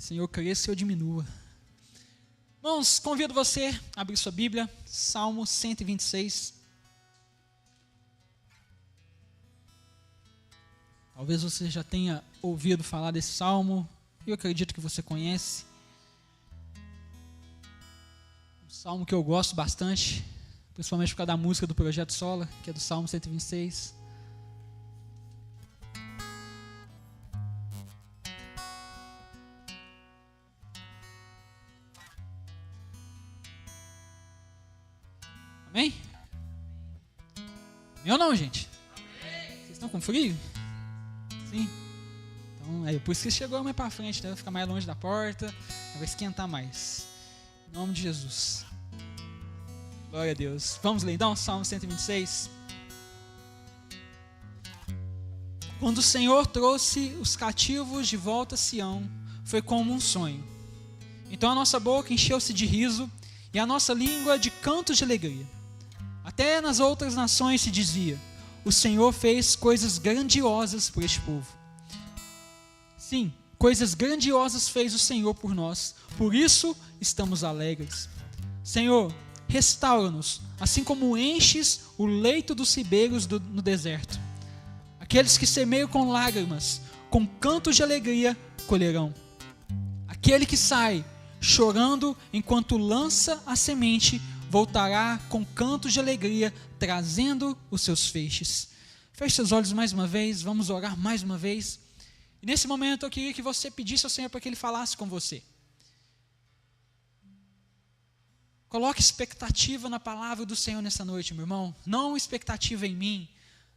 Senhor, cresça e eu diminua. Irmãos, convido você a abrir sua Bíblia, Salmo 126. Talvez você já tenha ouvido falar desse salmo, eu acredito que você conhece. Um salmo que eu gosto bastante, principalmente por causa da música do Projeto Sola, que é do Salmo 126. Amém? Amém ou não, gente? Amém. Vocês estão com frio? Sim? Então, por isso que chegou mais para frente, né? Vai ficar mais longe da porta, vai esquentar mais. Em nome de Jesus. Glória a Deus. Vamos ler então, Salmo 126. Quando o Senhor trouxe os cativos de volta a Sião, foi como um sonho. Então a nossa boca encheu-se de riso e a nossa língua de cantos de alegria. Até nas outras nações se dizia: o Senhor fez coisas grandiosas por este povo. Sim, coisas grandiosas fez o Senhor por nós, por isso estamos alegres. Senhor, restaura-nos, assim como enches o leito dos ribeiros no deserto. Aqueles que semeiam com lágrimas, com cantos de alegria, colherão. Aquele que sai chorando enquanto lança a semente, voltará com cantos de alegria, trazendo os seus feixes. Feche seus olhos mais uma vez, vamos orar mais uma vez. E nesse momento eu queria que você pedisse ao Senhor para que Ele falasse com você. Coloque expectativa na palavra do Senhor nessa noite, meu irmão. Não expectativa em mim,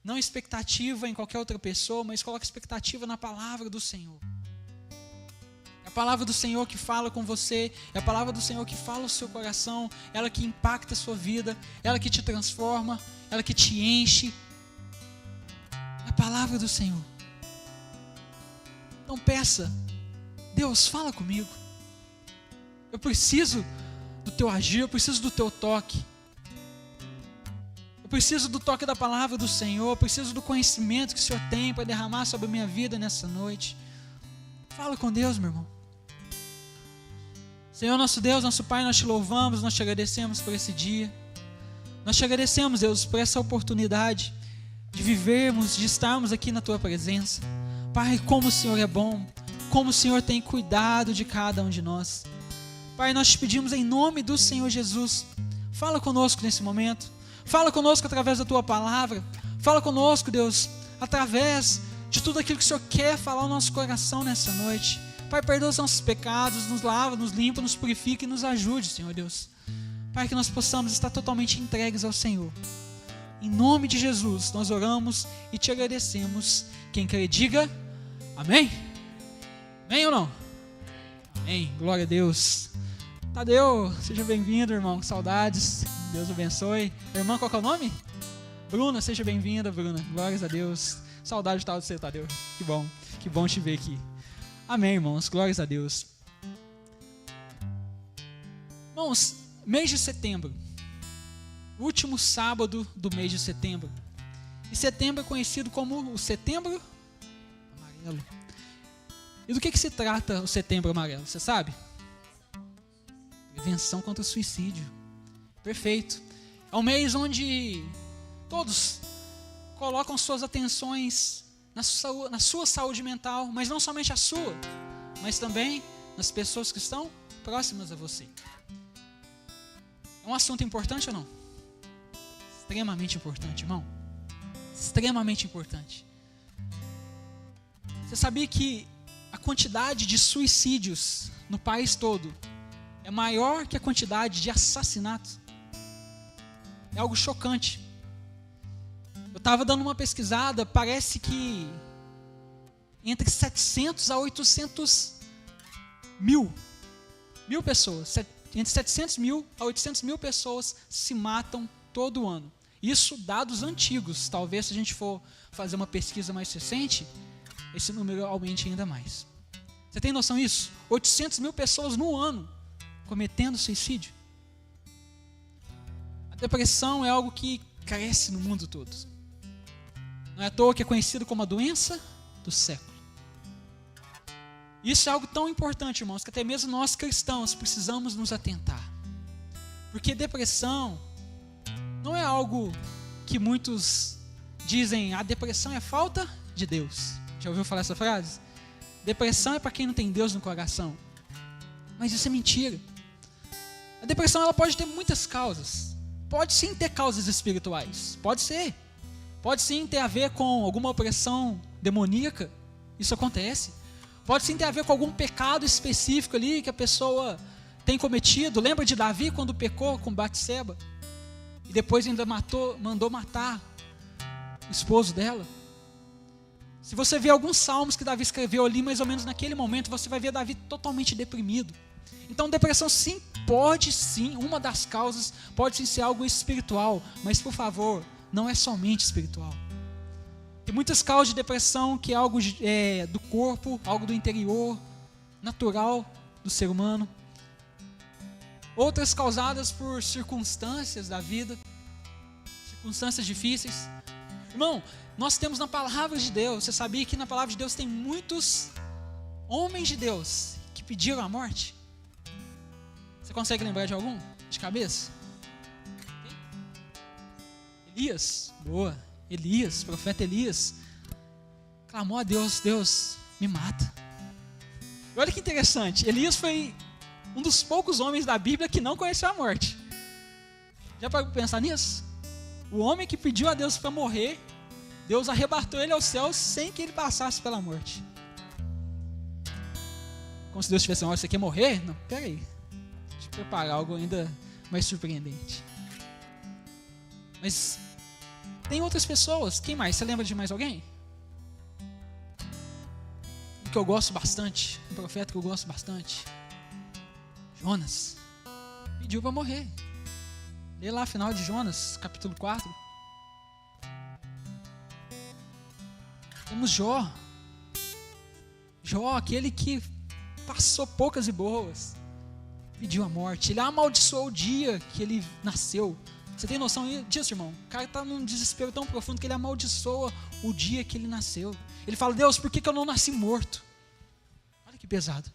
não expectativa em qualquer outra pessoa, mas coloque expectativa na palavra do Senhor. É a palavra do Senhor que fala com você, é a palavra do Senhor que fala o seu coração, ela que impacta a sua vida, ela que te transforma, ela que te enche. É a palavra do Senhor. Então peça: Deus, fala comigo. Eu preciso do teu agir, eu preciso do teu toque. Eu preciso do toque da palavra do Senhor, eu preciso do conhecimento que o Senhor tem para derramar sobre a minha vida nessa noite. Fala com Deus, meu irmão. Senhor, nosso Deus, nosso Pai, nós te louvamos, nós te agradecemos por esse dia. Nós te agradecemos, Deus, por essa oportunidade de vivermos, de estarmos aqui na tua presença. Pai, como o Senhor é bom, como o Senhor tem cuidado de cada um de nós. Pai, nós te pedimos em nome do Senhor Jesus, fala conosco nesse momento, fala conosco através da tua palavra, fala conosco, Deus, através de tudo aquilo que o Senhor quer falar ao nosso coração nessa noite. Pai, perdoa os nossos pecados, nos lava, nos limpa, nos purifica e nos ajude, Senhor Deus. Pai, que nós possamos estar totalmente entregues ao Senhor. Em nome de Jesus, nós oramos e te agradecemos. Quem crê, diga amém. Amém ou não? Amém. Glória a Deus. Tadeu, seja bem-vindo, irmão. Saudades. Deus abençoe. Irmã, qual que é o nome? Bruna, seja bem-vinda, Bruna. Glórias a Deus. Saudade de você, Tadeu. Que bom te ver aqui. Amém, irmãos. Glórias a Deus. Irmãos, mês de setembro. Último sábado do mês de setembro. E setembro é conhecido como o Setembro Amarelo. E do que se trata o Setembro Amarelo? Você sabe? Prevenção contra o suicídio. Perfeito. É um mês onde todos colocam suas atenções na sua saúde mental, mas não somente a sua, mas também nas pessoas que estão próximas a você. É um assunto importante ou não? Extremamente importante, irmão. Extremamente importante. Você sabia que a quantidade de suicídios no país todo é maior que a quantidade de assassinatos? É algo chocante. Eu estava dando uma pesquisada, parece que entre 700 a 800 mil pessoas, entre 700 mil a 800 mil pessoas se matam todo ano. Isso dados antigos, talvez se a gente for fazer uma pesquisa mais recente, esse número aumente ainda mais. Você tem noção disso? 800 mil pessoas no ano cometendo suicídio. A depressão é algo que cresce no mundo todo. Não é à toa que é conhecido como a doença do século. Isso é algo tão importante, irmãos, que até mesmo nós cristãos precisamos nos atentar. Porque depressão não é algo que muitos dizem, a depressão é falta de Deus. Já ouviu falar essa frase? Depressão é para quem não tem Deus no coração. Mas isso é mentira. A depressão ela pode ter muitas causas. Pode sim ter causas espirituais. Pode ser. Pode sim ter a ver com alguma opressão demoníaca. Isso acontece. Pode sim ter a ver com algum pecado específico ali que a pessoa tem cometido. Lembra de Davi quando pecou com Batseba? E depois ainda mandou matar o esposo dela. Se você vê alguns salmos que Davi escreveu ali, mais ou menos naquele momento, você vai ver Davi totalmente deprimido. Então depressão sim, pode sim, uma das causas pode sim ser algo espiritual, mas por favor, não é somente espiritual. Tem muitas causas de depressão que é algo do corpo, algo do interior, natural do ser humano. Outras causadas por circunstâncias da vida, circunstâncias difíceis. Irmão, nós temos na palavra de Deus, você sabia que na palavra de Deus tem muitos homens de Deus que pediram a morte? Você consegue lembrar de algum? De cabeça? Elias, boa. Elias, profeta Elias, clamou a Deus, Deus, me mata. E olha que interessante, Elias foi um dos poucos homens da Bíblia que não conheceu a morte. Já parou para pensar nisso? O homem que pediu a Deus para morrer, Deus arrebatou ele aos céus sem que ele passasse pela morte. Como se Deus tivesse uma hora, você quer morrer? Não, peraí, deixa eu preparar algo ainda mais surpreendente. Mas tem outras pessoas. Quem mais? Você lembra de mais alguém? Um que eu gosto bastante, um profeta que eu gosto bastante, Jonas, pediu para morrer. Lê lá final de Jonas, capítulo 4. Temos Jó, aquele que passou poucas e boas, pediu a morte. Ele amaldiçoou o dia que ele nasceu. Você tem noção disso, irmão? O cara está num desespero tão profundo que ele amaldiçoa o dia que ele nasceu. Ele fala, Deus, por que eu não nasci morto? Olha que pesado.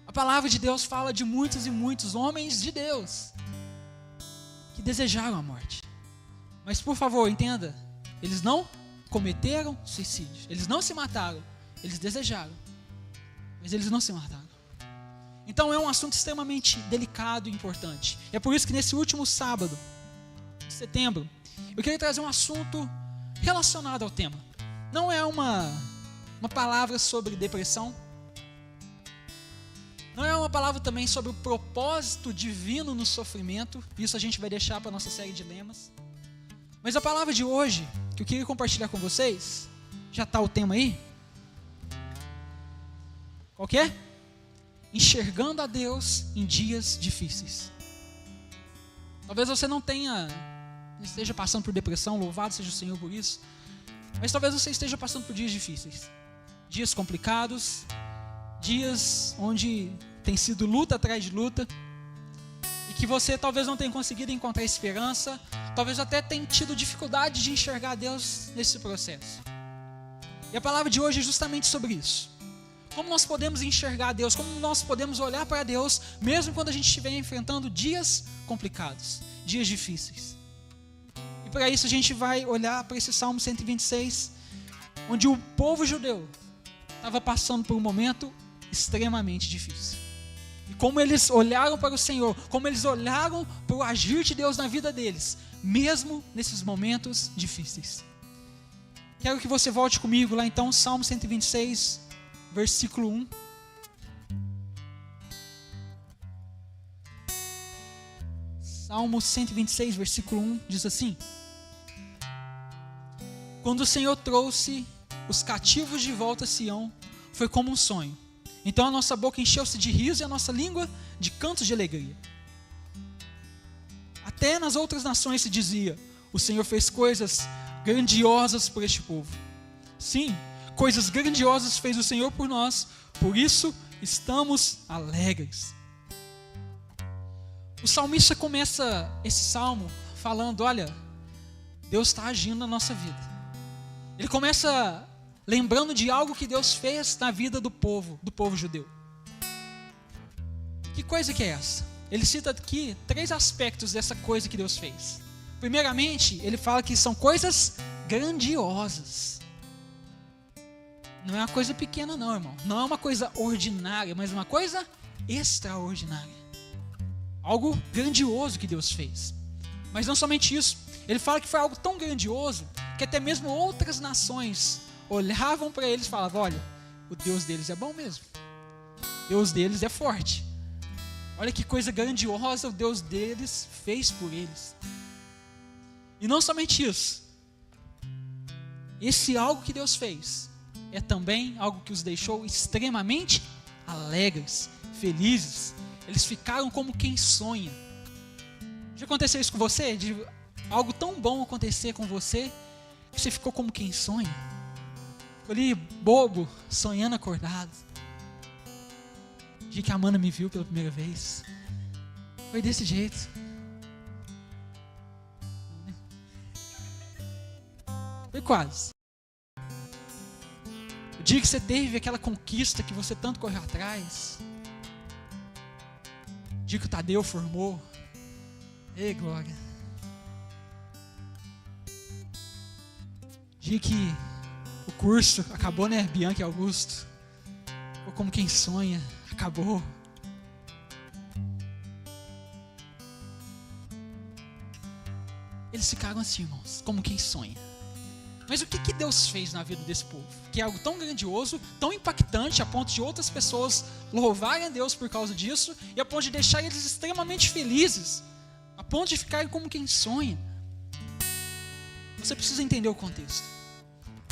A palavra de Deus fala de muitos e muitos homens de Deus que desejaram a morte. Mas por favor, entenda, eles não cometeram suicídio. Eles não se mataram. Eles desejaram. Mas eles não se mataram. Então é um assunto extremamente delicado e importante. É por isso que nesse último sábado de setembro, eu queria trazer um assunto relacionado ao tema. Não é uma palavra sobre depressão. Não é uma palavra também sobre o propósito divino no sofrimento. Isso a gente vai deixar para a nossa série de lemas. Mas a palavra de hoje, que eu queria compartilhar com vocês, já está o tema aí? Qual que é? Enxergando a Deus em dias difíceis. Talvez você não esteja passando por depressão, louvado seja o Senhor por isso, mas talvez você esteja passando por dias difíceis, dias complicados, dias onde tem sido luta atrás de luta, e que você talvez não tenha conseguido encontrar esperança, talvez até tenha tido dificuldade de enxergar a Deus nesse processo. E a palavra de hoje é justamente sobre isso. Como nós podemos enxergar Deus, como nós podemos olhar para Deus, mesmo quando a gente estiver enfrentando dias complicados, dias difíceis. E para isso a gente vai olhar para esse Salmo 126, onde o povo judeu estava passando por um momento extremamente difícil. E como eles olharam para o Senhor, como eles olharam para o agir de Deus na vida deles, mesmo nesses momentos difíceis. Quero que você volte comigo lá então, Salmo 126, versículo 1. Salmo 126, versículo 1 diz assim: quando o Senhor trouxe os cativos de volta a Sião, foi como um sonho. Então a nossa boca encheu-se de riso e a nossa língua de cantos de alegria. Até nas outras nações se dizia: o Senhor fez coisas grandiosas por este povo. Sim, coisas grandiosas fez o Senhor por nós, por isso estamos alegres. O salmista começa esse salmo falando: olha, Deus está agindo na nossa vida. Ele começa lembrando de algo que Deus fez na vida do povo judeu. Que coisa que é essa? Ele cita aqui 3 aspectos dessa coisa que Deus fez. Primeiramente, ele fala que são coisas grandiosas. Não é uma coisa pequena não, irmão. Não é uma coisa ordinária, mas uma coisa extraordinária. Algo grandioso que Deus fez. Mas não somente isso. Ele fala que foi algo tão grandioso que até mesmo outras nações olhavam para eles e falavam: olha, o Deus deles é bom mesmo. O Deus deles é forte. Olha que coisa grandiosa o Deus deles fez por eles. E não somente isso. Esse algo que Deus fez é também algo que os deixou extremamente alegres, felizes. Eles ficaram como quem sonha. Já aconteceu isso com você? De algo tão bom acontecer com você que você ficou como quem sonha? Ficou ali bobo, sonhando acordado. O dia que a Amanda me viu pela primeira vez, foi desse jeito. Foi quase. O dia que você teve aquela conquista que você tanto correu atrás. O dia que o Tadeu formou. Ei, glória. O dia que o curso acabou, né, Bianca e Augusto? Ficou como quem sonha. Acabou. Eles ficaram assim, irmãos, como quem sonha. Mas o que Deus fez na vida desse povo? Que é algo tão grandioso, tão impactante, a ponto de outras pessoas louvarem a Deus por causa disso, e a ponto de deixar eles extremamente felizes, a ponto de ficarem como quem sonha. Você precisa entender o contexto.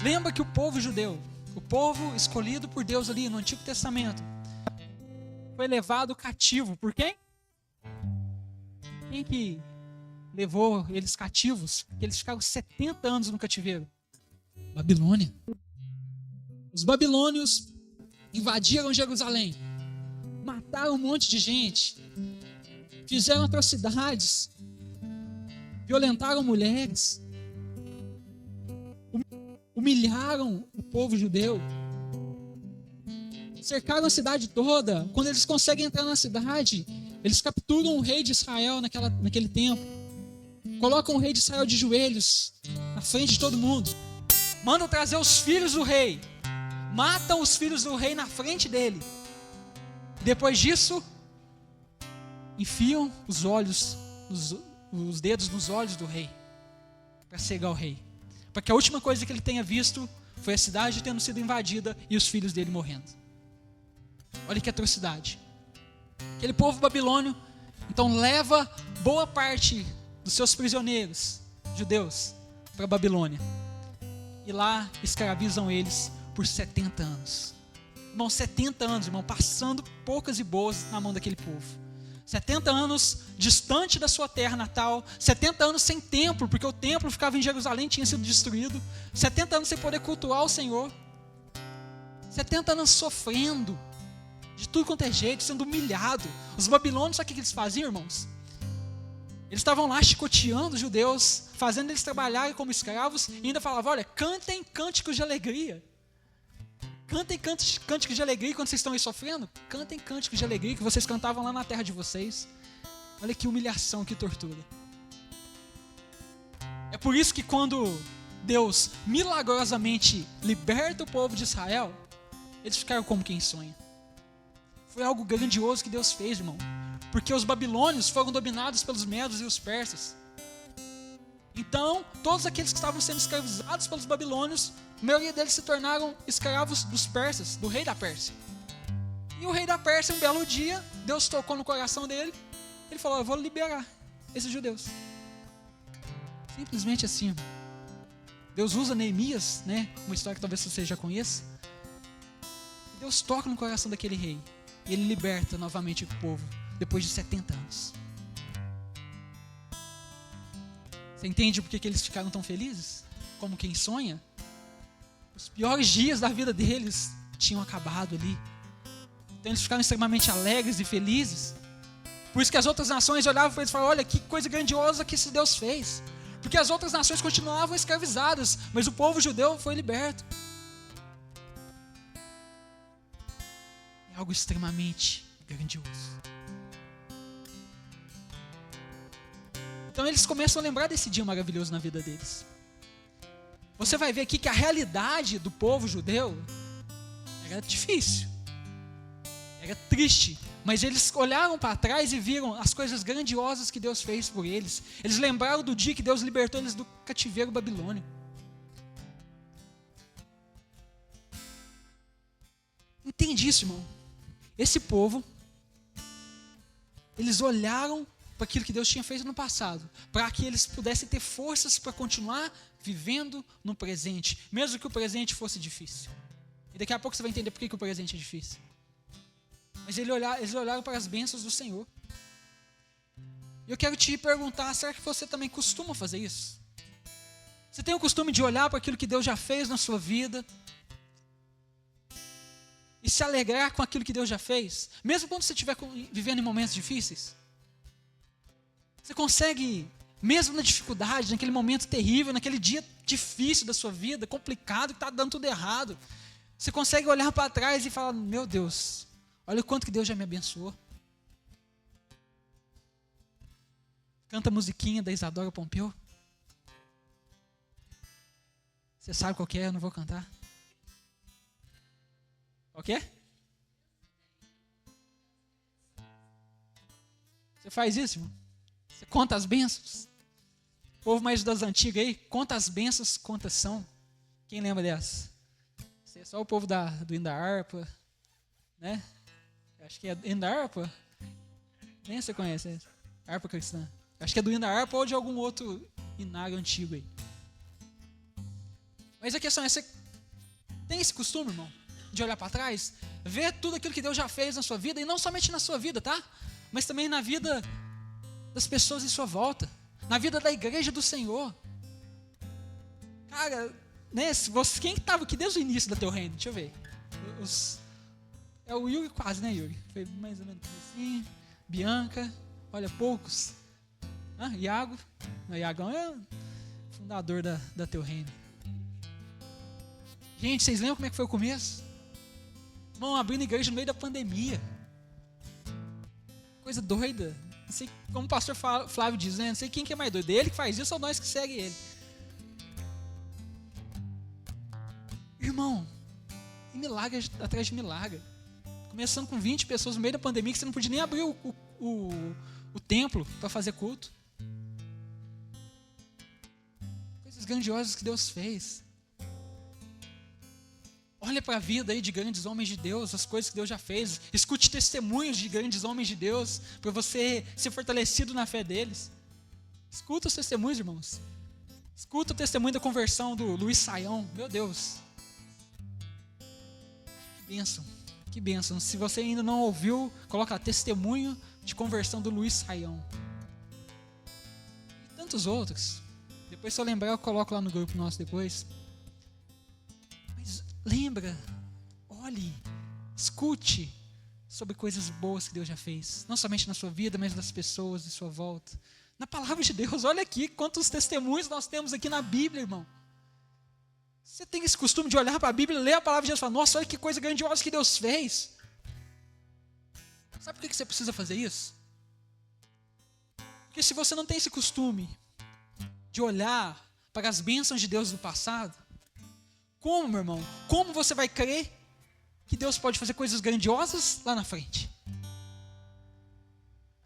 Lembra que o povo judeu, o povo escolhido por Deus ali no Antigo Testamento, foi levado cativo por quem? Quem que levou eles cativos? Porque eles ficaram 70 anos no cativeiro. Babilônia. Os babilônios invadiram Jerusalém, mataram um monte de gente, fizeram atrocidades, violentaram mulheres, humilharam o povo judeu, cercaram a cidade toda. Quando eles conseguem entrar na cidade, eles capturam o rei de Israel naquele tempo, colocam o rei de Israel de joelhos na frente de todo mundo, mandam trazer os filhos do rei, matam os filhos do rei na frente dele. Depois disso, enfiam os dedos nos olhos do rei para cegar o rei, para que a última coisa que ele tenha visto foi a cidade tendo sido invadida e os filhos dele morrendo. Olha que atrocidade. Aquele povo babilônio então leva boa parte dos seus prisioneiros judeus para a Babilônia, e lá escravizam eles por 70 anos. Irmão, 70 anos, irmão, passando poucas e boas na mão daquele povo. 70 anos distante da sua terra natal, 70 anos sem templo, porque o templo ficava em Jerusalém, tinha sido destruído. 70 anos sem poder cultuar o Senhor. 70 anos sofrendo de tudo quanto é jeito, sendo humilhado. Os babilônios, sabe o que eles faziam, irmãos? Eles estavam lá chicoteando os judeus, fazendo eles trabalharem como escravos, e ainda falavam: olha, cantem cânticos de alegria. Cantem cânticos de alegria quando vocês estão aí sofrendo. Cantem cânticos de alegria que vocês cantavam lá na terra de vocês. Olha que humilhação, que tortura. É por isso que quando Deus milagrosamente liberta o povo de Israel, eles ficaram como quem sonha. Foi algo grandioso que Deus fez, irmão. Porque os babilônios foram dominados pelos medos e os persas. Então, todos aqueles que estavam sendo escravizados pelos babilônios, a maioria deles se tornaram escravos dos persas, do rei da Pérsia. E o rei da Pérsia, um belo dia, Deus tocou no coração dele. Ele falou: eu vou liberar esses judeus. Simplesmente assim. Deus usa Neemias, né? Uma história que talvez você já conheça. Deus toca no coração daquele rei. E ele liberta novamente o povo, depois de 70 anos. Você entende por que eles ficaram tão felizes? Como quem sonha? Os piores dias da vida deles tinham acabado ali. Então eles ficaram extremamente alegres e felizes. Por isso que as outras nações olhavam para eles e falavam: olha que coisa grandiosa que esse Deus fez. Porque as outras nações continuavam escravizadas, mas o povo judeu foi liberto. algo extremamente grandioso. Então eles começam a lembrar desse dia maravilhoso na vida deles. Você vai ver aqui que a realidade do povo judeu era difícil, era triste, mas eles olharam para trás e viram as coisas grandiosas que Deus fez por eles. Eles lembraram do dia que Deus libertou eles do cativeiro babilônico. Entende isso, irmão? Esse povo, eles olharam para aquilo que Deus tinha feito no passado, para que eles pudessem ter forças para continuar vivendo no presente, mesmo que o presente fosse difícil. E daqui a pouco você vai entender por que o presente é difícil. Mas eles olharam para as bênçãos do Senhor. E eu quero te perguntar, será que você também costuma fazer isso? Você tem o costume de olhar para aquilo que Deus já fez na sua vida e se alegrar com aquilo que Deus já fez, mesmo quando você estiver vivendo em momentos difíceis? Você consegue, mesmo na dificuldade, naquele momento terrível, naquele dia difícil da sua vida, complicado, que está dando tudo errado, você consegue olhar para trás e falar, meu Deus, olha o quanto que Deus já me abençoou. Canta a musiquinha da Isadora Pompeu. Você sabe qual que é, eu não vou cantar. Qual que é? Você faz isso, irmão? Você conta as bênçãos? O povo mais das antigas aí, conta as bênçãos, quantas são? Quem lembra dessas? Esse é só o povo do hino da harpa, né? Acho que é hino da harpa. Nem você conhece essa. Harpa cristã. Acho que é do hino da harpa ou de algum outro hinário antigo aí. Mas a questão é, você tem esse costume, irmão, de olhar para trás, ver tudo aquilo que Deus já fez na sua vida, e não somente na sua vida, tá? Mas também na vida das pessoas em sua volta, na vida da igreja do Senhor. Cara, né, quem estava aqui desde o início da Teu Reino? Deixa eu ver. É o Yuri quase, né, Yuri? Foi mais ou menos assim. Bianca, olha, poucos. Iago. Iagão é fundador da Teu Reino. Gente, vocês lembram como é que foi o começo? Irmão, abrindo igreja no meio da pandemia. Coisa doida. Não sei, como o pastor Flávio diz, né? Não sei quem que é mais doido. Ele que faz isso ou nós que segue ele? Irmão, e milagre atrás de milagre. Começando com 20 pessoas no meio da pandemia, que você não podia nem abrir o templo para fazer culto. Coisas grandiosas que Deus fez. Olha para a vida aí de grandes homens de Deus, as coisas que Deus já fez. Escute testemunhos de grandes homens de Deus, para você ser fortalecido na fé deles. Escuta os testemunhos, irmãos. Escuta o testemunho da conversão do Luiz Saião. Meu Deus. Que bênção. Que bênção. Se você ainda não ouviu, coloca testemunho de conversão do Luiz Saião. E tantos outros. Depois, se eu lembrar, eu coloco lá no grupo nosso depois. Lembra, olhe, escute sobre coisas boas que Deus já fez. Não somente na sua vida, mas nas pessoas de sua volta. Na palavra de Deus, olha aqui quantos testemunhos nós temos aqui na Bíblia, irmão. Você tem esse costume de olhar para a Bíblia, ler a palavra de Deus e falar, nossa, olha que coisa grandiosa que Deus fez. Sabe por que você precisa fazer isso? Porque se você não tem esse costume de olhar para as bênçãos de Deus do passado, como, meu irmão? Como você vai crer que Deus pode fazer coisas grandiosas lá na frente?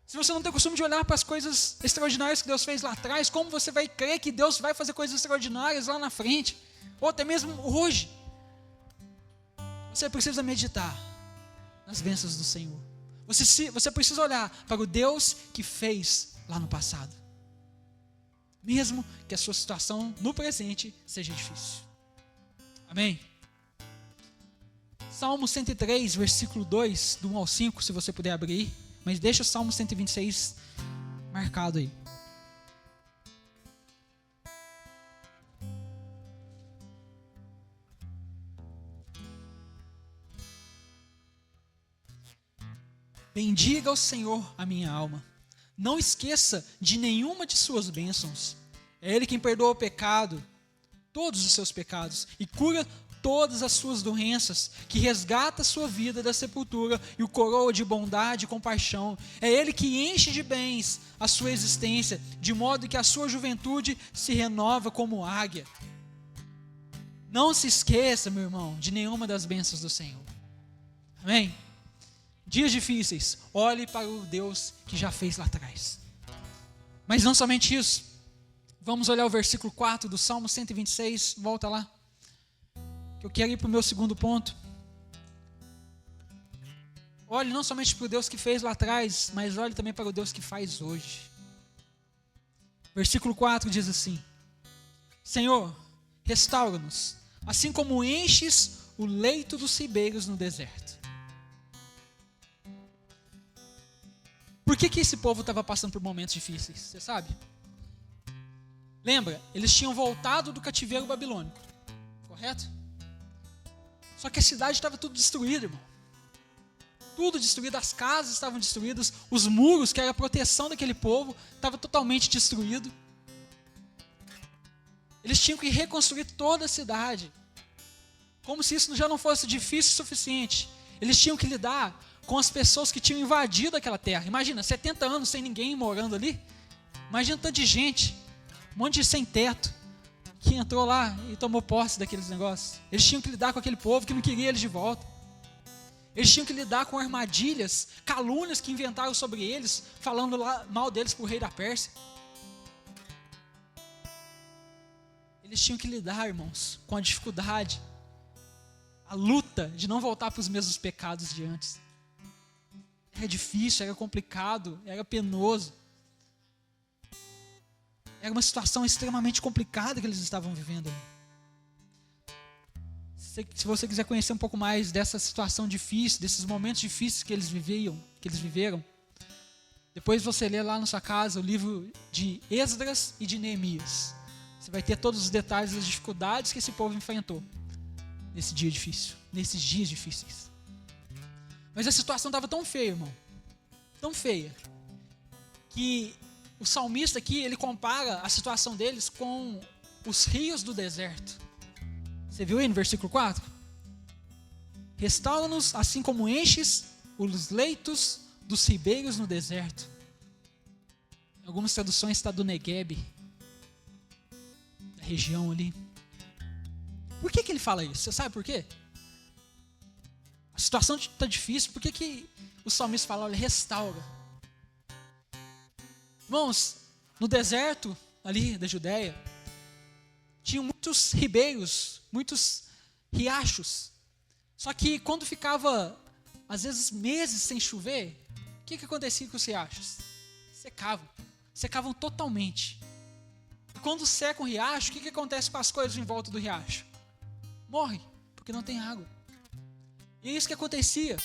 Se você não tem o costume de olhar para as coisas extraordinárias que Deus fez lá atrás, como você vai crer que Deus vai fazer coisas extraordinárias lá na frente? Ou até mesmo hoje? Você precisa meditar nas bênçãos do Senhor. Você precisa olhar para o Deus que fez lá no passado. Mesmo que a sua situação no presente seja difícil. Amém? Salmo 103, versículo 2, do 1 ao 5, se você puder abrir. Mas deixa o Salmo 126 marcado aí. Bendiga ao Senhor a minha alma. Não esqueça de nenhuma de suas bênçãos. É Ele quem perdoa o pecado, todos os seus pecados, e cura todas as suas doenças, que resgata a sua vida da sepultura e o coroa de bondade e compaixão. É Ele que enche de bens a sua existência, de modo que a sua juventude se renova como águia. Não se esqueça, meu irmão, de nenhuma das bênçãos do Senhor. Amém? Dias difíceis, olhe para o Deus que já fez lá atrás. Mas não somente isso. Vamos olhar o versículo 4 do Salmo 126, volta lá. Eu quero ir para o meu segundo ponto. Olhe não somente para o Deus que fez lá atrás, mas olhe também para o Deus que faz hoje. Versículo 4 diz assim: Senhor, restaura-nos, assim como enches o leito dos ribeiros no deserto. Por que esse povo estava passando por momentos difíceis? Você sabe? Lembra, eles tinham voltado do cativeiro babilônico, correto? Só que a cidade estava tudo destruída, irmão. Tudo destruído, as casas estavam destruídas, os muros, que era a proteção daquele povo, estava totalmente destruído. Eles tinham que reconstruir toda a cidade, como se isso já não fosse difícil o suficiente. Eles tinham que lidar com as pessoas que tinham invadido aquela terra. Imagina, 70 anos sem ninguém morando ali. Imagina tanto de gente, um monte de sem teto, que entrou lá e tomou posse daqueles negócios. Eles tinham que lidar com aquele povo que não queria eles de volta. Eles tinham que lidar com armadilhas, calúnias que inventaram sobre eles, falando lá mal deles para o rei da Pérsia. Eles tinham que lidar, irmãos, com a dificuldade, a luta de não voltar para os mesmos pecados de antes. Era difícil, era complicado, era penoso. Era uma situação extremamente complicada que eles estavam vivendo. Se você quiser conhecer um pouco mais dessa situação difícil, desses momentos difíceis que eles viveram, depois você lê lá na sua casa o livro de Esdras e de Neemias. Você vai ter todos os detalhes das dificuldades que esse povo enfrentou nesse dia difícil, nesses dias difíceis. Mas a situação estava tão feia, irmão, tão feia, que o salmista aqui, ele compara a situação deles com os rios do deserto. Você viu aí no versículo 4? Restaura-nos assim como enches os leitos dos ribeiros no deserto. Em algumas traduções está do Negueb, da região ali. Por que ele fala isso? Você sabe por quê? A situação está difícil, por que o salmista fala, olha, restaura? Irmãos, no deserto ali da Judéia, tinham muitos ribeiros, muitos riachos. Só que quando ficava, às vezes, meses sem chover, o que acontecia com os riachos? Secavam totalmente. E quando seca um riacho, o que acontece com as coisas em volta do riacho? Morre, porque não tem água. E é isso que acontecia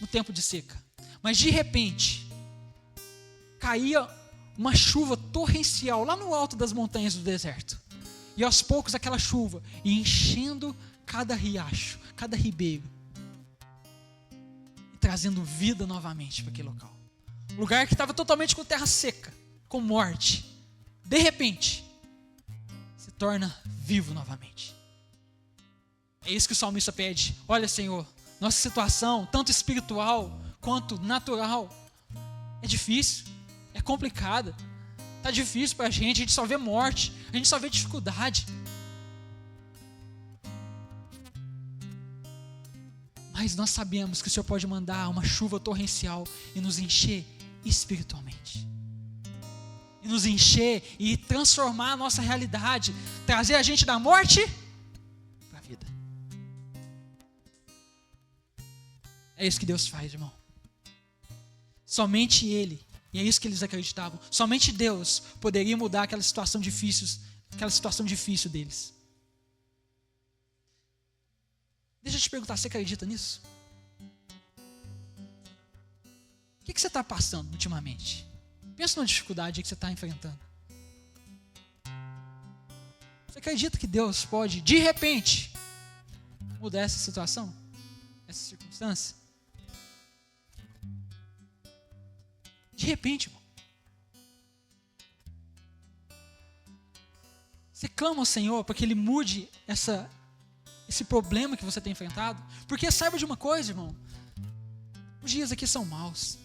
no tempo de seca. Mas de repente, caía uma chuva torrencial lá no alto das montanhas do deserto. E aos poucos aquela chuva ia enchendo cada riacho, cada ribeiro, e trazendo vida novamente para aquele local. Um lugar que estava totalmente com terra seca, com morte, de repente se torna vivo novamente. É isso que o salmista pede. Olha, Senhor, nossa situação, tanto espiritual quanto natural, é difícil, é complicada, está difícil para a gente só vê morte, a gente só vê dificuldade. Mas nós sabemos que o Senhor pode mandar uma chuva torrencial e nos encher espiritualmente. E nos encher e transformar a nossa realidade, trazer a gente da morte para a vida. É isso que Deus faz, irmão. Somente Ele, e é isso que eles acreditavam, somente Deus poderia mudar aquela situação difícil deles. Deixa eu te perguntar, você acredita nisso? O que você está passando ultimamente? Pensa numa dificuldade que você está enfrentando. Você acredita que Deus pode, de repente, mudar essa situação? Essa circunstância? De repente, irmão. Você clama ao Senhor para que Ele mude esse problema que você tem enfrentado. Porque saiba de uma coisa, irmão, os dias aqui são maus.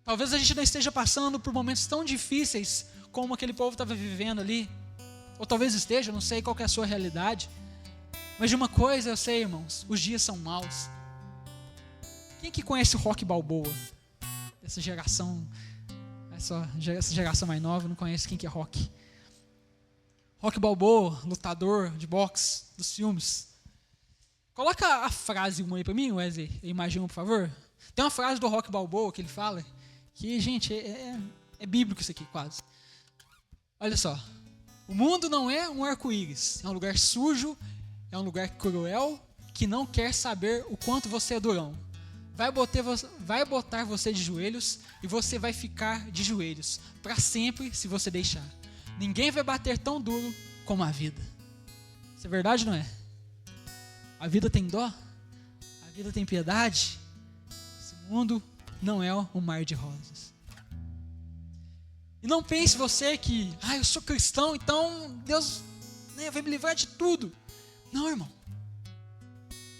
Talvez a gente não esteja passando por momentos tão difíceis como aquele povo estava vivendo ali. Ou talvez esteja, não sei qual que é a sua realidade. Mas de uma coisa eu sei, irmãos, os dias são maus. Quem que conhece o Rocky Balboa? Essa geração mais nova não conhece quem que é Rocky. Rocky Balboa, lutador de boxe dos filmes. Coloca a frase uma aí pra mim, Wesley, imagina, por favor. Tem uma frase do Rocky Balboa que ele fala, que, gente, é bíblico isso aqui, quase. Olha só. O mundo não é um arco-íris, é um lugar sujo, é um lugar cruel, que não quer saber o quanto você é durão. Vai botar você de joelhos e você vai ficar de joelhos para sempre se você deixar. Ninguém vai bater tão duro como a vida. Isso é verdade, não é? A vida tem dó, a vida tem piedade. Esse mundo não é um mar de rosas. E não pense você que, eu sou cristão, então Deus vai me livrar de tudo. Não, irmão.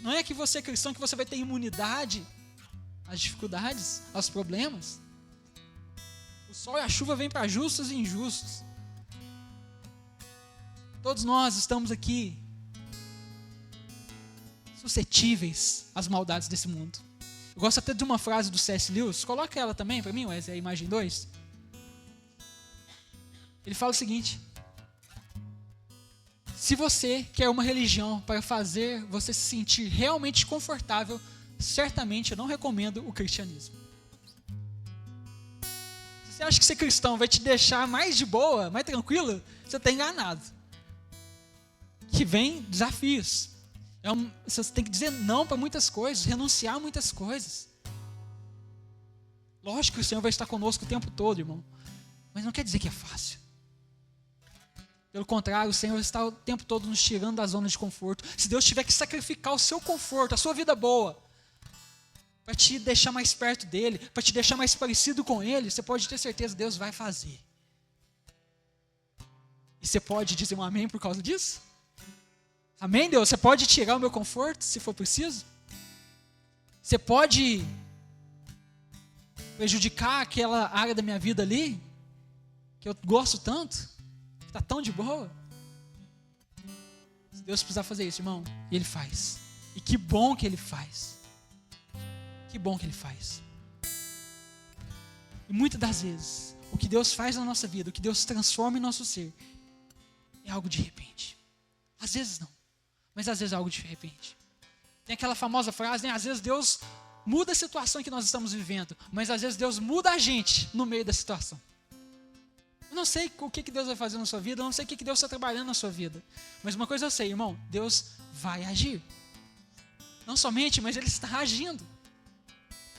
Não é que você é cristão que você vai ter imunidade às dificuldades, aos problemas. O sol e a chuva vêm para justos e injustos. Todos nós estamos aqui suscetíveis às maldades desse mundo. Eu gosto até de uma frase do C.S. Lewis. Coloca ela também para mim, Wesley, a imagem 2. Ele fala o seguinte: se você quer uma religião para fazer você se sentir realmente confortável, certamente eu não recomendo o cristianismo. Se você acha que ser cristão vai te deixar mais de boa, mais tranquilo, você está enganado. Que vem desafios. Você tem que dizer não para muitas coisas, renunciar a muitas coisas. Lógico que o Senhor vai estar conosco o tempo todo, irmão. Mas não quer dizer que é fácil. Pelo contrário, o Senhor está o tempo todo nos tirando da zona de conforto. Se Deus tiver que sacrificar o seu conforto, a sua vida boa, para te deixar mais perto dEle, para te deixar mais parecido com Ele, você pode ter certeza, Deus vai fazer. E você pode dizer um amém por causa disso? Amém, Deus? Você pode tirar o meu conforto, se for preciso? Você pode prejudicar aquela área da minha vida ali, que eu gosto tanto, que está tão de boa? Se Deus precisar fazer isso, irmão, Ele faz. E que bom que Ele faz. Que bom que Ele faz. E muitas das vezes, o que Deus faz na nossa vida, o que Deus transforma em nosso ser, é algo de repente. Às vezes não, mas às vezes é algo de repente. Tem aquela famosa frase, né? Às vezes Deus muda a situação que nós estamos vivendo, mas às vezes Deus muda a gente no meio da situação. Eu não sei o que Deus vai fazer na sua vida, eu não sei o que Deus está trabalhando na sua vida, mas uma coisa eu sei, irmão, Deus vai agir. Não somente, mas Ele está agindo.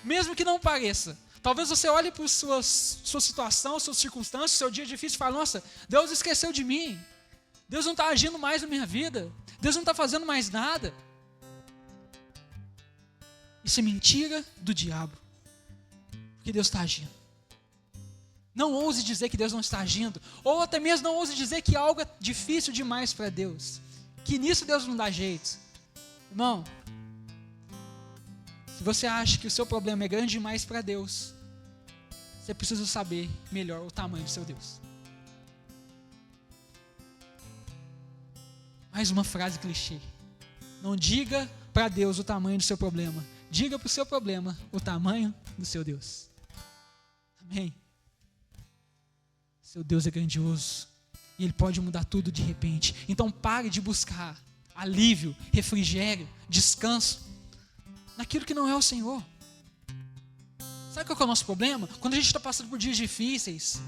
Mesmo que não pareça. Talvez você olhe para a sua situação, suas circunstâncias, seu dia difícil e fale: nossa, Deus esqueceu de mim. Deus não está agindo mais na minha vida. Deus não está fazendo mais nada. Isso é mentira do diabo. Porque Deus está agindo. Não ouse dizer que Deus não está agindo. Ou até mesmo não ouse dizer que algo é difícil demais para Deus. Que nisso Deus não dá jeito. Irmão, se você acha que o seu problema é grande demais para Deus, você precisa saber melhor o tamanho do seu Deus. Mais uma frase clichê. Não diga para Deus o tamanho do seu problema. Diga para o seu problema o tamanho do seu Deus. Amém? Seu Deus é grandioso. E Ele pode mudar tudo de repente. Então pare de buscar alívio, refrigério, descanso naquilo que não é o Senhor. Sabe qual é o nosso problema? Quando a gente está passando por dias difíceis,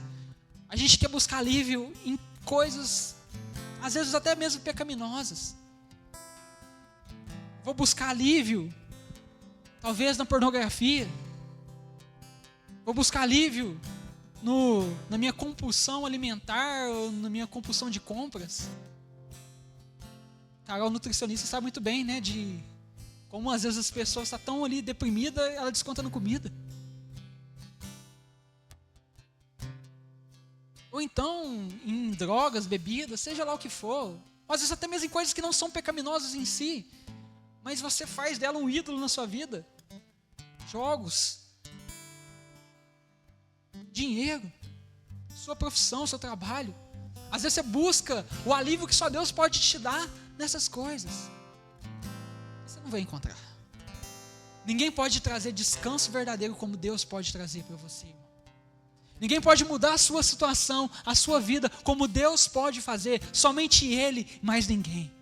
a gente quer buscar alívio em coisas, às vezes até mesmo pecaminosas. Vou buscar alívio, talvez na pornografia. Vou buscar alívio na minha compulsão alimentar ou na minha compulsão de compras. Carol, nutricionista, sabe muito bem, né, de como às vezes as pessoas estão tão ali deprimidas, ela desconta na comida. Ou então em drogas, bebidas, seja lá o que for. Às vezes até mesmo em coisas que não são pecaminosas em si, mas você faz dela um ídolo na sua vida. Jogos, dinheiro, sua profissão, seu trabalho. Às vezes você busca o alívio que só Deus pode te dar nessas coisas. Você não vai encontrar. Ninguém pode trazer descanso verdadeiro como Deus pode trazer para você, irmão. Ninguém pode mudar a sua situação, a sua vida, como Deus pode fazer. Somente Ele, mais ninguém.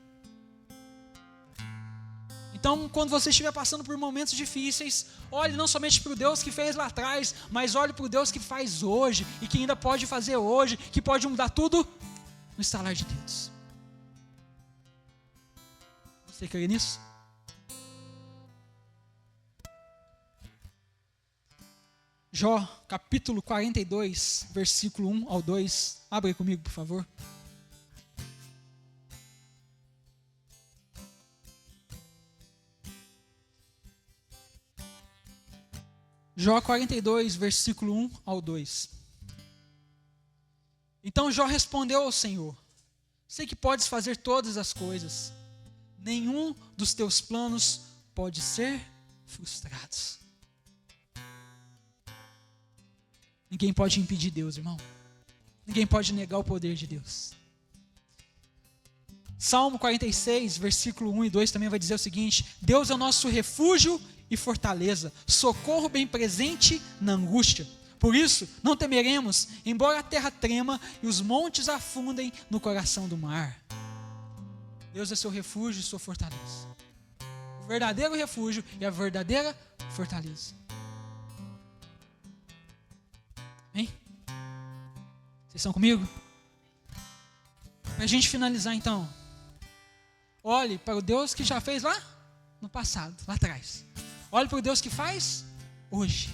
Então, quando você estiver passando por momentos difíceis, olhe não somente para o Deus que fez lá atrás, mas olhe para o Deus que faz hoje, e que ainda pode fazer hoje, que pode mudar tudo no estalar de dedos. Você crê nisso? Jó, capítulo 42, versículo 1 ao 2. Abre aí comigo, por favor. Jó 42, versículo 1 ao 2. Então Jó respondeu ao Senhor: sei que podes fazer todas as coisas, nenhum dos teus planos pode ser frustrado. Ninguém pode impedir Deus, irmão. Ninguém pode negar o poder de Deus. Salmo 46, versículo 1 e 2 também vai dizer o seguinte: Deus é o nosso refúgio e fortaleza, socorro bem presente na angústia. Por isso, não temeremos, embora a terra trema e os montes afundem no coração do mar. Deus é seu refúgio e sua fortaleza. O verdadeiro refúgio e a verdadeira fortaleza. Amém? Vocês estão comigo? Para a gente finalizar então, olhe para o Deus que já fez lá no passado, lá atrás. Olhe para o Deus que faz hoje.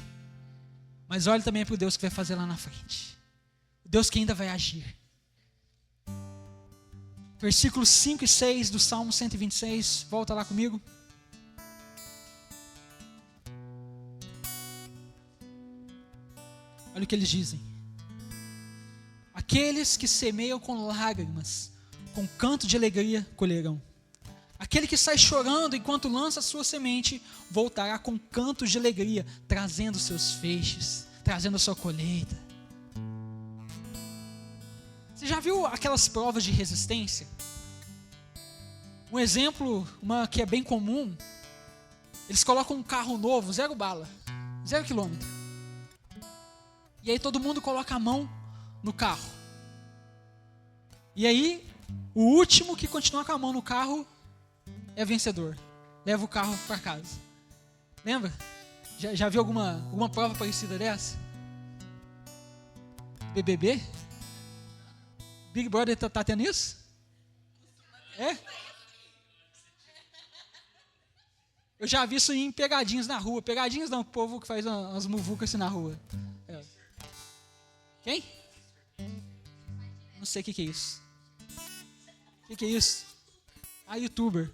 Mas olhe também para o Deus que vai fazer lá na frente. O Deus que ainda vai agir. Versículos 5 e 6 do Salmo 126. Volta lá comigo. Olha o que eles dizem. Aqueles que semeiam com lágrimas, com canto de alegria colherão. Aquele que sai chorando enquanto lança a sua semente, voltará com cantos de alegria, trazendo seus feixes, trazendo a sua colheita. Você já viu aquelas provas de resistência? Um exemplo, uma que é bem comum, eles colocam um carro novo, 0 bala, 0 quilômetro. E aí todo mundo coloca a mão no carro. E aí, o último que continuar com a mão no carro é vencedor. Leva o carro para casa. Lembra? Já viu alguma prova parecida dessa? BBB? Big Brother tá tendo isso? É? Eu já vi isso em pegadinhas na rua. Pegadinhas não, o povo que faz umas muvucas assim na rua. É. Quem? Não sei o que é isso. O que é isso? A youtuber.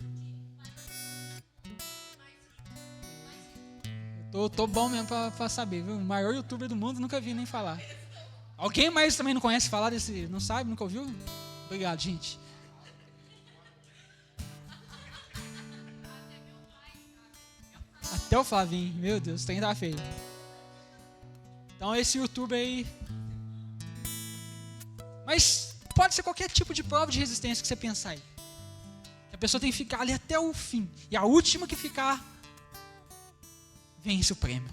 Tô bom mesmo pra saber, viu? O maior youtuber do mundo, nunca vi nem falar. Alguém mais também não conhece falar desse? Não sabe? Nunca ouviu? Obrigado, gente. Até o Flavinho, meu Deus, tem que dar feio. Então esse youtuber aí. Mas pode ser qualquer tipo de prova de resistência que você pensar aí. A pessoa tem que ficar ali até o fim. E a última que ficar, vence o prêmio.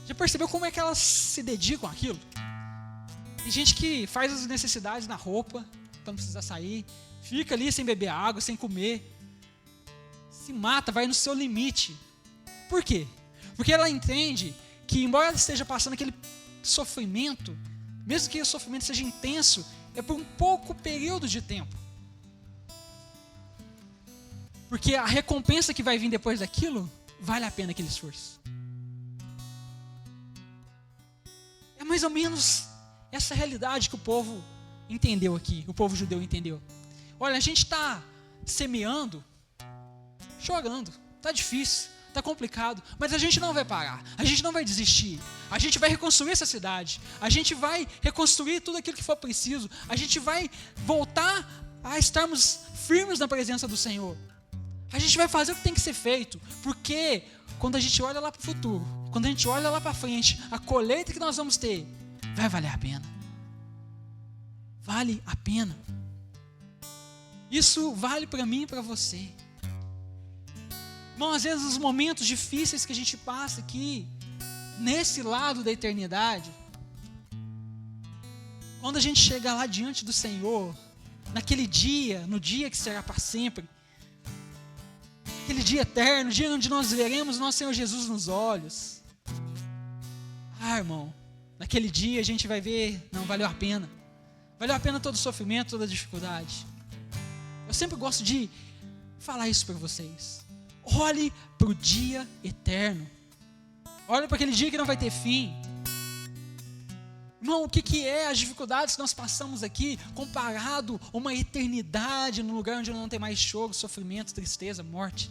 Já percebeu como é que elas se dedicam àquilo? Tem gente que faz as necessidades na roupa, então não precisa sair. Fica ali sem beber água, sem comer. Se mata, vai no seu limite. Por quê? Porque ela entende que, embora ela esteja passando aquele sofrimento, mesmo que o sofrimento seja intenso, é por um pouco período de tempo. Porque a recompensa que vai vir depois daquilo, vale a pena aquele esforço. É mais ou menos essa realidade que o povo entendeu aqui, o povo judeu entendeu. Olha, a gente está semeando, chorando, está difícil, está complicado, mas a gente não vai parar, a gente não vai desistir, a gente vai reconstruir essa cidade, a gente vai reconstruir tudo aquilo que for preciso, a gente vai voltar a estarmos firmes na presença do Senhor. A gente vai fazer o que tem que ser feito, porque quando a gente olha lá para o futuro, quando a gente olha lá para frente, a colheita que nós vamos ter, vai valer a pena. Vale a pena. Isso vale para mim e para você. Irmão, às vezes os momentos difíceis que a gente passa aqui, nesse lado da eternidade, quando a gente chegar lá diante do Senhor, naquele dia, no dia que será para sempre, aquele dia eterno, dia onde nós veremos o nosso Senhor Jesus nos olhos. Irmão, naquele dia a gente vai ver, não, valeu a pena. Valeu a pena todo o sofrimento, toda a dificuldade. Eu sempre gosto de falar isso para vocês. Olhe para o dia eterno. Olhe para aquele dia que não vai ter fim. Irmão, o que é as dificuldades que nós passamos aqui comparado a uma eternidade no lugar onde não tem mais choro, sofrimento, tristeza, morte?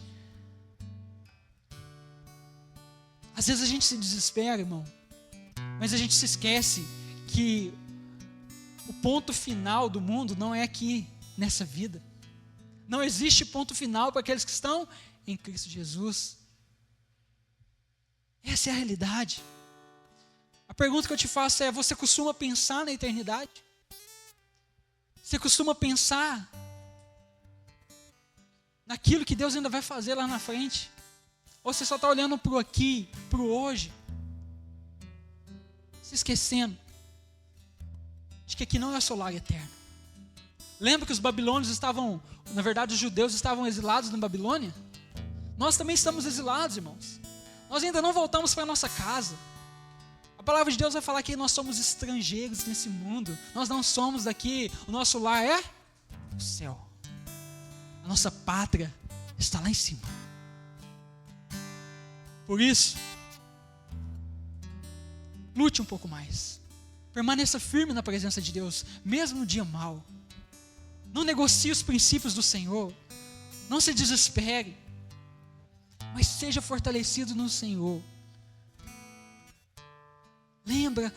Às vezes a gente se desespera, irmão, mas a gente se esquece que o ponto final do mundo não é aqui, nessa vida. Não existe ponto final para aqueles que estão em Cristo Jesus. Essa é a realidade. A pergunta que eu te faço é: você costuma pensar na eternidade? Você costuma pensar naquilo que Deus ainda vai fazer lá na frente? Ou você só está olhando para o aqui, para o hoje, se esquecendo de que aqui não é seu lar eterno? Lembra que os babilônios estavam, na verdade os judeus estavam exilados na Babilônia? Nós também estamos exilados, irmãos. Nós ainda não voltamos para a nossa casa. A palavra de Deus vai falar que nós somos estrangeiros nesse mundo. Nós não somos daqui. O nosso lar é o céu. A nossa pátria está lá em cima. Por isso, lute um pouco mais. Permaneça firme na presença de Deus, mesmo no dia mau. Não negocie os princípios do Senhor. Não se desespere. Mas seja fortalecido no Senhor. Lembra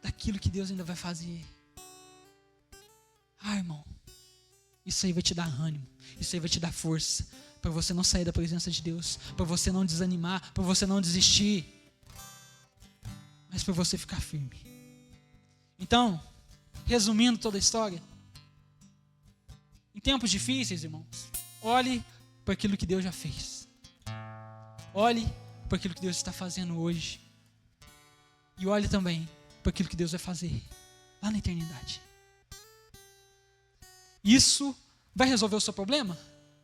daquilo que Deus ainda vai fazer. Irmão, isso aí vai te dar ânimo. Isso aí vai te dar força. Para você não sair da presença de Deus. Para você não desanimar. Para você não desistir. Mas para você ficar firme. Então, resumindo toda a história. Em tempos difíceis, irmãos, olhe para aquilo que Deus já fez. Olhe para aquilo que Deus está fazendo hoje. E olhe também para aquilo que Deus vai fazer lá na eternidade. Isso vai resolver o seu problema?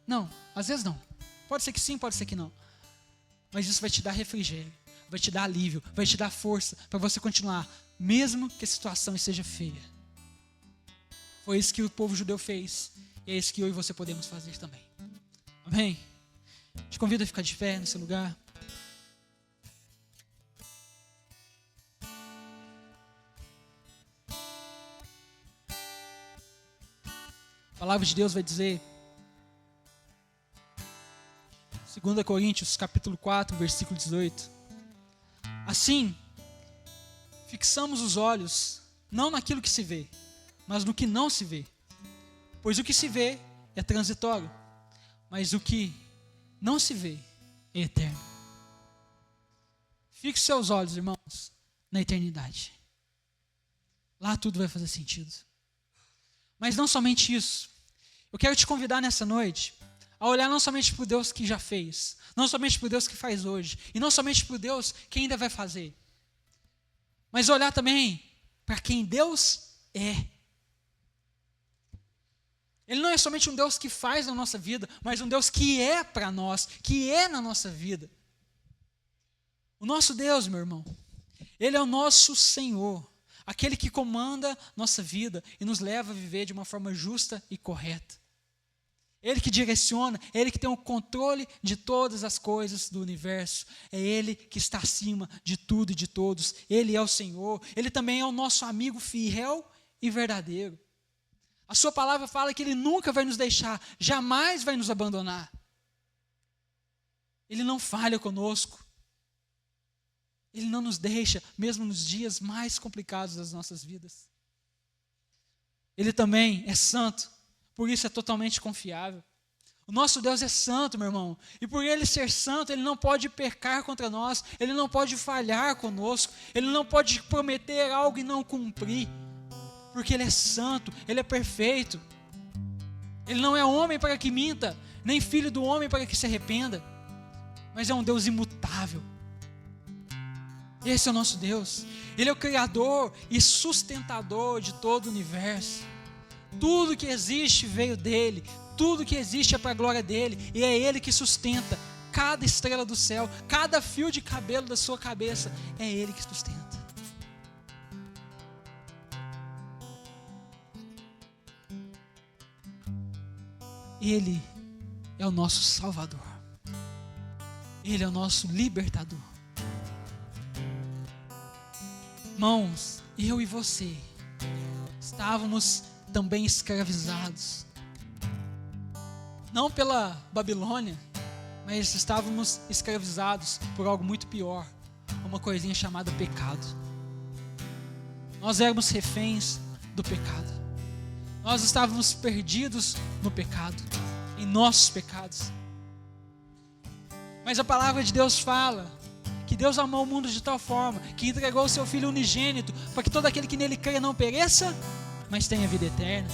Não, às vezes não. Pode ser que sim, pode ser que não. Mas isso vai te dar refrigério, vai te dar alívio, vai te dar força para você continuar, mesmo que a situação esteja feia. Foi isso que o povo judeu fez. E é isso que eu e você podemos fazer também. Amém? Te convido a ficar de pé nesse lugar. A palavra de Deus vai dizer, 2 Coríntios capítulo 4, versículo 18. Assim, fixamos os olhos, não naquilo que se vê, mas no que não se vê. Pois o que se vê é transitório, mas o que não se vê é eterno. Fixe seus olhos, irmãos, na eternidade. Lá tudo vai fazer sentido. Mas não somente isso. Eu quero te convidar nessa noite a olhar não somente para o Deus que já fez, não somente para o Deus que faz hoje, e não somente para o Deus que ainda vai fazer, mas olhar também para quem Deus é. Ele não é somente um Deus que faz na nossa vida, mas um Deus que é para nós, que é na nossa vida. O nosso Deus, meu irmão, Ele é o nosso Senhor, aquele que comanda nossa vida e nos leva a viver de uma forma justa e correta. Ele que direciona, Ele que tem o controle de todas as coisas do universo. É Ele que está acima de tudo e de todos. Ele é o Senhor. Ele também é o nosso amigo fiel e verdadeiro. A sua palavra fala que Ele nunca vai nos deixar, jamais vai nos abandonar. Ele não falha conosco. Ele não nos deixa, mesmo nos dias mais complicados das nossas vidas. Ele também é santo, por isso é totalmente confiável. O nosso Deus é santo, meu irmão, e por Ele ser santo, Ele não pode pecar contra nós, Ele não pode falhar conosco, Ele não pode prometer algo e não cumprir, porque Ele é santo, Ele é perfeito. Ele não é homem para que minta, nem filho do homem para que se arrependa, mas é um Deus imutável. Esse é o nosso Deus. Ele é o Criador e sustentador de todo o universo. Tudo que existe veio dele, tudo que existe é para a glória dele, e é Ele que sustenta cada estrela do céu, cada fio de cabelo da sua cabeça, é Ele que sustenta. Ele é o nosso Salvador, Ele é o nosso libertador. Irmãos, eu e você estávamos também escravizados, não pela Babilônia, mas estávamos escravizados por algo muito pior, uma coisinha chamada pecado. Nós éramos reféns do pecado, nós estávamos perdidos no pecado, em nossos pecados. Mas a palavra de Deus fala que Deus amou o mundo de tal forma que entregou o seu Filho unigênito para que todo aquele que nele creia não pereça, mas tenha vida eterna.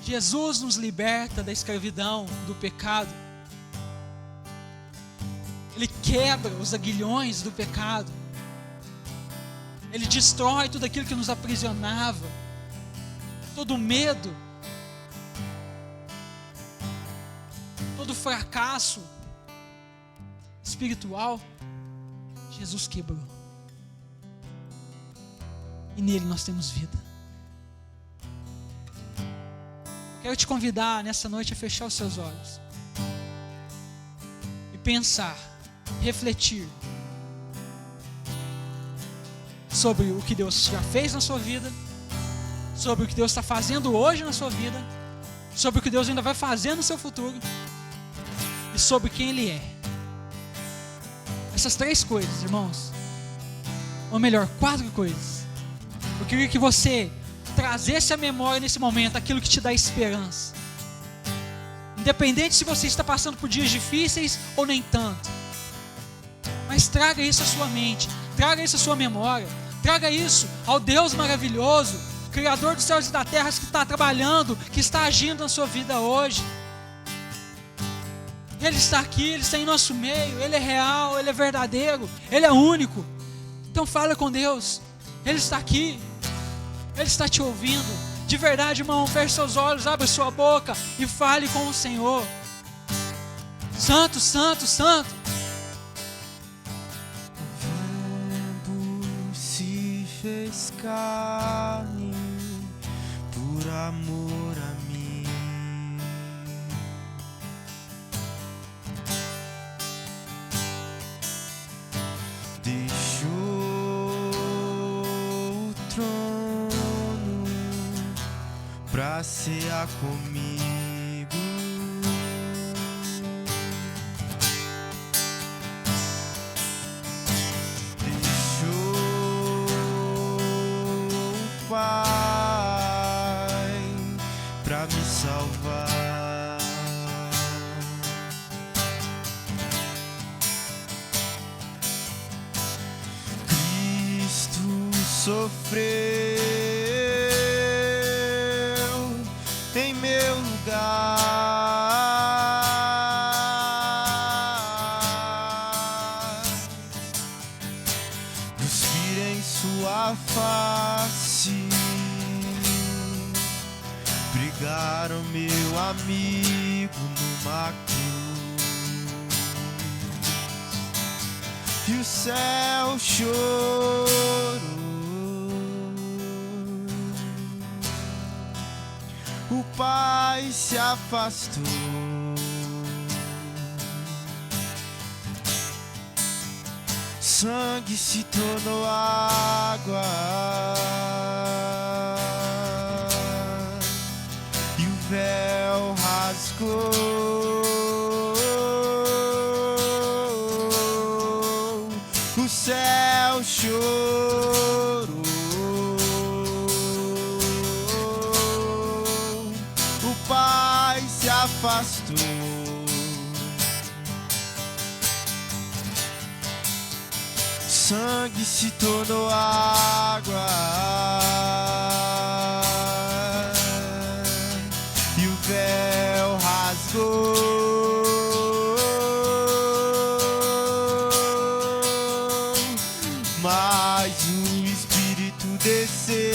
Jesus nos liberta da escravidão, do pecado. Ele quebra os aguilhões do pecado. Ele destrói tudo aquilo que nos aprisionava, todo medo, todo fracasso espiritual. Jesus quebrou. E nele nós temos vida. Quero te convidar nessa noite a fechar os seus olhos e pensar, refletir sobre o que Deus já fez na sua vida, sobre o que Deus está fazendo hoje na sua vida, sobre o que Deus ainda vai fazer no seu futuro e sobre quem Ele é. Essas 3 coisas, irmãos, ou melhor, 4 coisas. Eu queria que você trazesse à memória nesse momento aquilo que te dá esperança, independente se você está passando por dias difíceis ou nem tanto, mas traga isso à sua mente, traga isso à sua memória, traga isso ao Deus maravilhoso, Criador dos céus e da terra, que está trabalhando, que está agindo na sua vida hoje. Ele está aqui, Ele está em nosso meio, Ele é real, Ele é verdadeiro, Ele é único. Então fala com Deus, Ele está aqui, Ele está te ouvindo. De verdade, irmão, feche seus olhos, abre sua boca e fale com o Senhor. Santo, santo, santo. O Verbo se fez carne por amor a mim. Deixou o trono pra cear comigo. Deixou o Pai pra me salvar. Cristo sofreu em meu lugar. Cuspir em sua face, brigaram meu amigo numa cruz, e o céu chorou. O Pai se afastou. Sangue se tornou água, e o véu rasgou. O céu chorou. afastou. Sangue se tornou água e o véu rasgou, mas o Espírito desceu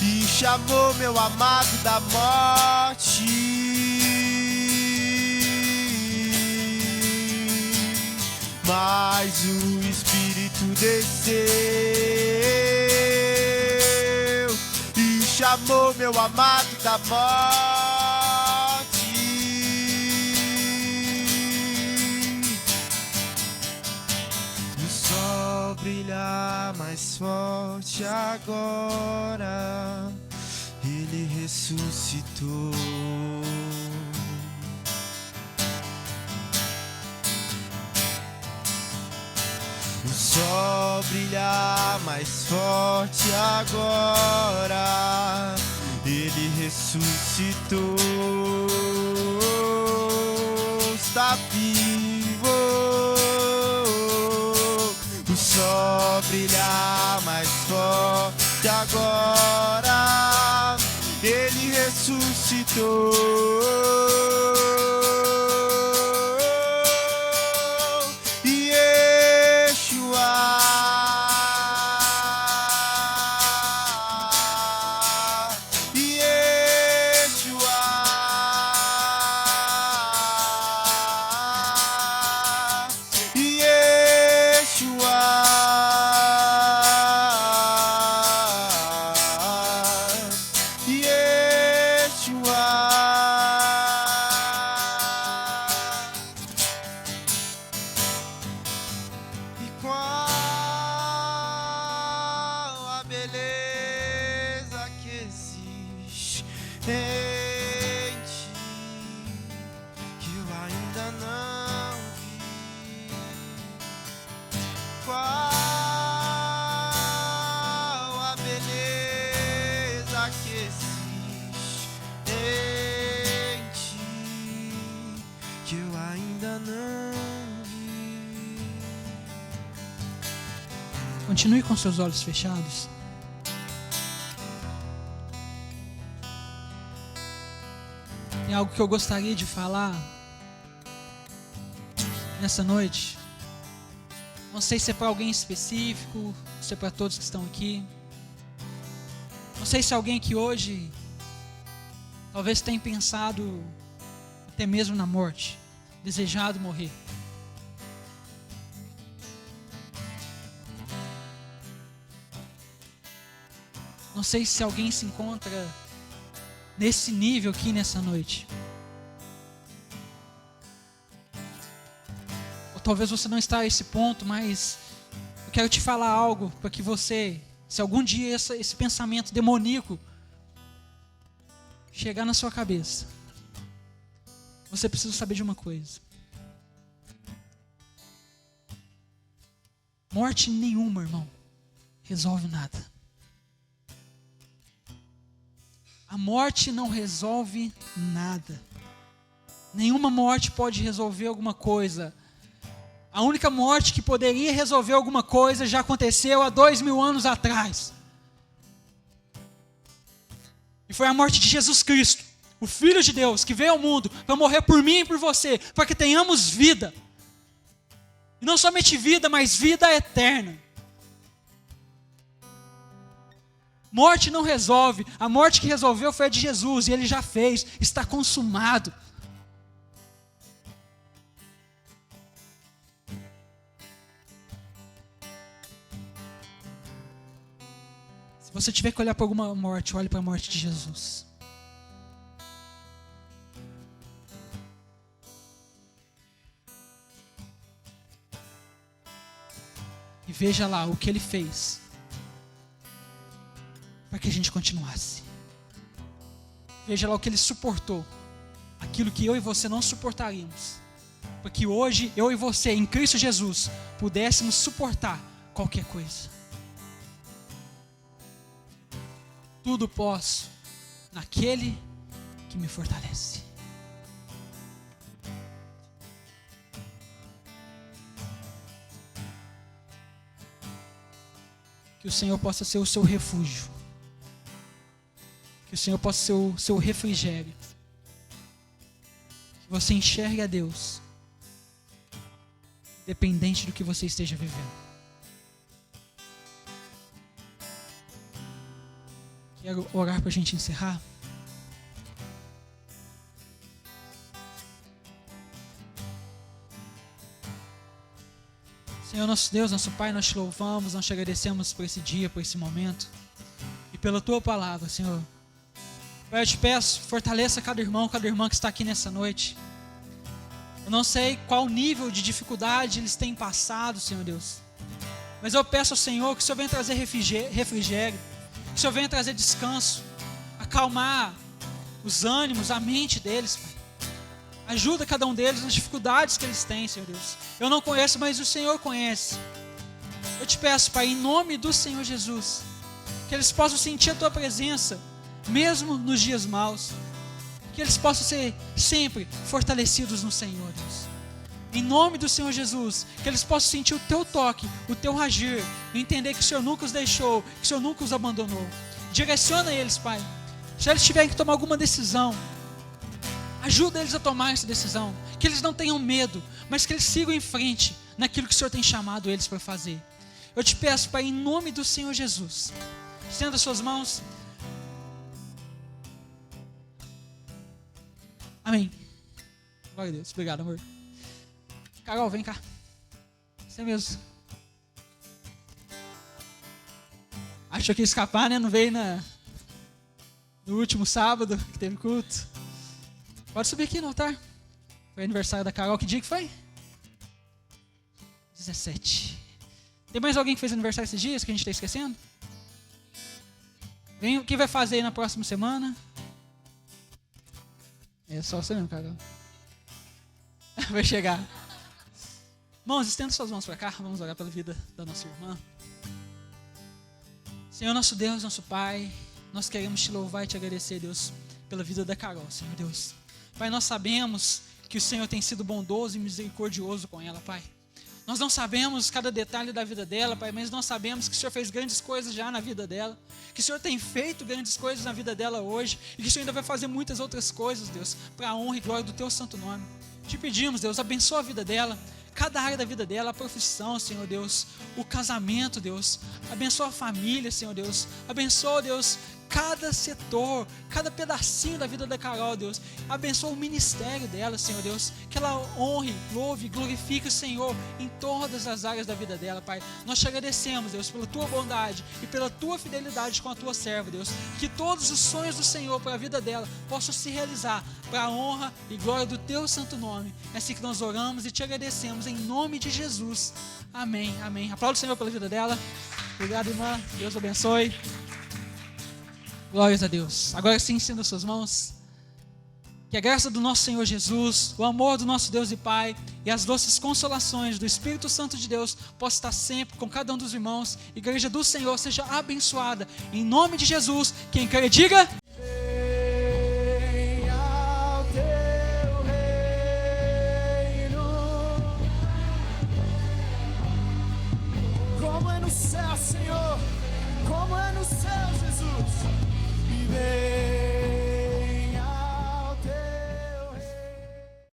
e chamou meu amado da morte. Mas o Espírito desceu e chamou meu amado da morte. O sol brilha mais forte agora, ele ressuscitou. O sol brilha mais forte agora, ele ressuscitou, está vivo. O sol brilha mais forte agora, ele ressuscitou. Continue com seus olhos fechados. Tem algo que eu gostaria de falar nessa noite. Não sei se é para alguém específico, se é para todos que estão aqui. Não sei se alguém que hoje talvez tenha pensado até mesmo na morte, desejado morrer. Não sei se alguém se encontra nesse nível aqui nessa noite. Ou talvez você não está a esse ponto, mas eu quero te falar algo para que você, se algum dia esse pensamento demoníaco chegar na sua cabeça, você precisa saber de uma coisa. Morte nenhuma, irmão, resolve nada. A morte não resolve nada. Nenhuma morte pode resolver alguma coisa. A única morte que poderia resolver alguma coisa já aconteceu há 2000 anos atrás. E foi a morte de Jesus Cristo, o Filho de Deus, que veio ao mundo para morrer por mim e por você, para que tenhamos vida. E não somente vida, mas vida eterna. Morte não resolve. A morte que resolveu foi a de Jesus, e Ele já fez, está consumado. Se você tiver que olhar para alguma morte, olhe para a morte de Jesus. E veja lá o que Ele fez para que a gente continuasse. Veja lá o que Ele suportou, aquilo que eu e você não suportaríamos, para que hoje eu e você em Cristo Jesus pudéssemos suportar qualquer coisa. Tudo posso naquele que me fortalece. Que o Senhor possa ser o seu refúgio. Que o Senhor possa ser o seu refrigério. Que você enxergue a Deus, dependente do que você esteja vivendo. Quero orar para a gente encerrar. Senhor nosso Deus, nosso Pai, nós te louvamos, nós te agradecemos por esse dia, por esse momento e pela Tua palavra, Senhor. Pai, eu te peço, fortaleça cada irmão, cada irmã que está aqui nessa noite. Eu não sei qual nível de dificuldade eles têm passado, Senhor Deus, mas eu peço ao Senhor que o Senhor venha trazer refrigério, que o Senhor venha trazer descanso, acalmar os ânimos, a mente deles, Pai. Ajuda cada um deles nas dificuldades que eles têm, Senhor Deus. Eu não conheço, mas o Senhor conhece. Eu te peço, Pai, em nome do Senhor Jesus, que eles possam sentir a Tua presença, mesmo nos dias maus. Que eles possam ser sempre fortalecidos no Senhor, Deus. Em nome do Senhor Jesus, que eles possam sentir o Teu toque, o Teu agir, e entender que o Senhor nunca os deixou, que o Senhor nunca os abandonou. Direciona eles, Pai. Se eles tiverem que tomar alguma decisão, ajuda eles a tomar essa decisão. Que eles não tenham medo, mas que eles sigam em frente naquilo que o Senhor tem chamado eles para fazer. Eu te peço, Pai, em nome do Senhor Jesus, estenda as suas mãos. Amém. Glória a Deus. Obrigado, amor. Carol, vem cá. Você mesmo. Achou que ia escapar, né? Não veio no último sábado que teve culto. Pode subir aqui no altar. Foi aniversário da Carol. Que dia que foi? 17. Tem mais alguém que fez aniversário esses dias que a gente está esquecendo? Vem, quem vai fazer aí na próxima semana? É só você mesmo, Carol. Vai chegar. Irmãos, estenda suas mãos para cá. Vamos orar pela vida da nossa irmã. Senhor, nosso Deus, nosso Pai, nós queremos te louvar e te agradecer, Deus, pela vida da Carol, Senhor Deus. Pai, nós sabemos que o Senhor tem sido bondoso e misericordioso com ela, Pai. Nós não sabemos cada detalhe da vida dela, Pai, mas nós sabemos que o Senhor fez grandes coisas já na vida dela, que o Senhor tem feito grandes coisas na vida dela hoje, e que o Senhor ainda vai fazer muitas outras coisas, Deus, para a honra e glória do Teu santo nome. Te pedimos, Deus, abençoa a vida dela, cada área da vida dela, a profissão, Senhor Deus, o casamento, Deus, abençoa a família, Senhor Deus, abençoa, Deus, cada setor, cada pedacinho da vida da Carol, Deus, abençoa o ministério dela, Senhor Deus, que ela honre, louve, glorifique o Senhor em todas as áreas da vida dela, Pai. Nós te agradecemos, Deus, pela Tua bondade e pela Tua fidelidade com a Tua serva, Deus, que todos os sonhos do Senhor para a vida dela possam se realizar para a honra e glória do Teu santo nome. É assim que nós oramos e te agradecemos em nome de Jesus. Amém, amém. Aplauda o Senhor pela vida dela. Obrigado, irmã. Deus abençoe. Glórias a Deus. Agora sim, estenda suas mãos. Que a graça do nosso Senhor Jesus, o amor do nosso Deus e Pai e as doces consolações do Espírito Santo de Deus possa estar sempre com cada um dos irmãos. A igreja do Senhor seja abençoada. Em nome de Jesus, quem quer diga...